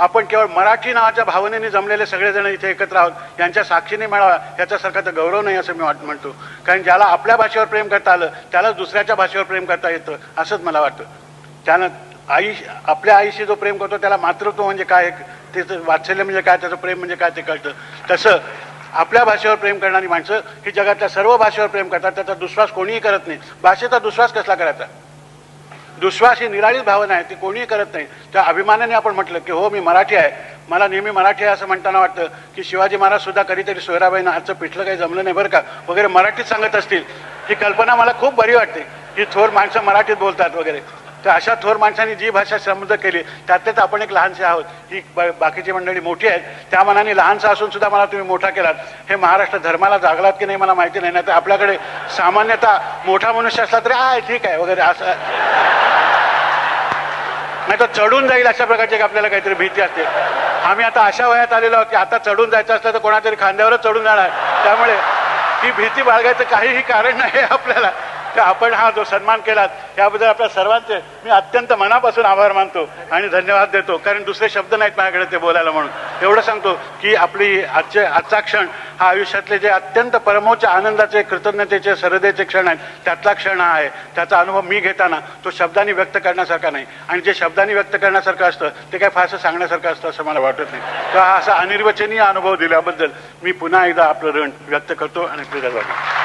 आपण केवळ मराठी नावाच्या भावनेने जमलेले सगळेजण इथे एकत्र आहोत यांच्या साक्षीने मिळावा याच्यासारखा तर गौरव नाही असं मी म्हणतो. कारण ज्याला आपल्या भाषेवर प्रेम करता आलं त्यालाच दुसऱ्याच्या भाषेवर प्रेम करता येतं असंच मला वाटतं. त्यानं आपल्या आईशी जो प्रेम करतो त्याला मातृत्व म्हणजे काय, त्याचं वात्सल्य म्हणजे काय, त्याचं प्रेम म्हणजे काय ते कळतं. तसं आपल्या भाषेवर प्रेम करणारी माणसं ही जगातल्या सर्व भाषेवर प्रेम करतात. त्याचा दुस्वास कोणीही करत नाही. भाषेचा दुस्वास कसला करायचा? दुस्वास ही निराळीच भावना आहे, ती कोणीही करत नाही. त्या अभिमानाने आपण म्हटलं की हो मी मराठी आहे, मला नेहमी मराठी आहे असं म्हणताना वाटतं की शिवाजी महाराज सुद्धा कधीतरी सोयराबाईंना आजचं पिठलं काही जमलं नाही बरं का वगैरे मराठीत सांगत असतील. ही कल्पना मला खूप बरी वाटते की थोर माणसं मराठीत बोलतात वगैरे. तर अशा थोर माणसांनी जी भाषा समृद्ध केली त्यातलेच आपण एक लहानसे आहोत. ही बाकीची मंडळी मोठी आहेत, त्या मनाने लहानसा असून सुद्धा मला तुम्ही मोठा केलात. हे महाराष्ट्र धर्माला जागलात की नाही मला माहिती नाही. तर आपल्याकडे सामान्यतः मोठा मनुष्य असला तरी ठीक आहे वगैरे असं नाही तर चढून जाईल अशा प्रकारची आपल्याला काहीतरी भीती असते. आम्ही आता अशा वयात आलेलो आहोत की आता चढून जायचं असलं तर कोणातरी खांद्यावरच चढून जाणार. त्यामुळे ही भीती बाळगायचं काहीही कारण नाही आपल्याला. तर आपण हा जो सन्मान केलात याबद्दल आपल्या सर्वांचे मी अत्यंत मनापासून आभार मानतो आणि धन्यवाद देतो. कारण दुसरे शब्द नाहीत माझ्याकडे ते बोलायला. म्हणून एवढं सांगतो की आपली आजचा क्षण हा आयुष्यातले जे अत्यंत परमोच्च आनंदाचे, कृतज्ञतेचे, सरदेचे क्षण आहेत त्यातला क्षण हा आहे. त्याचा अनुभव मी घेताना तो शब्दांनी व्यक्त करण्यासारखा नाही. आणि जे शब्दांनी व्यक्त करण्यासारखं असतं ते काय फारसं सांगण्यासारखं असतं असं मला वाटत नाही. तर हा असा अनिर्वचनीय अनुभव दिल्याबद्दल मी पुन्हा एकदा आपलं ऋण व्यक्त करतो आणि कृतज्ञता.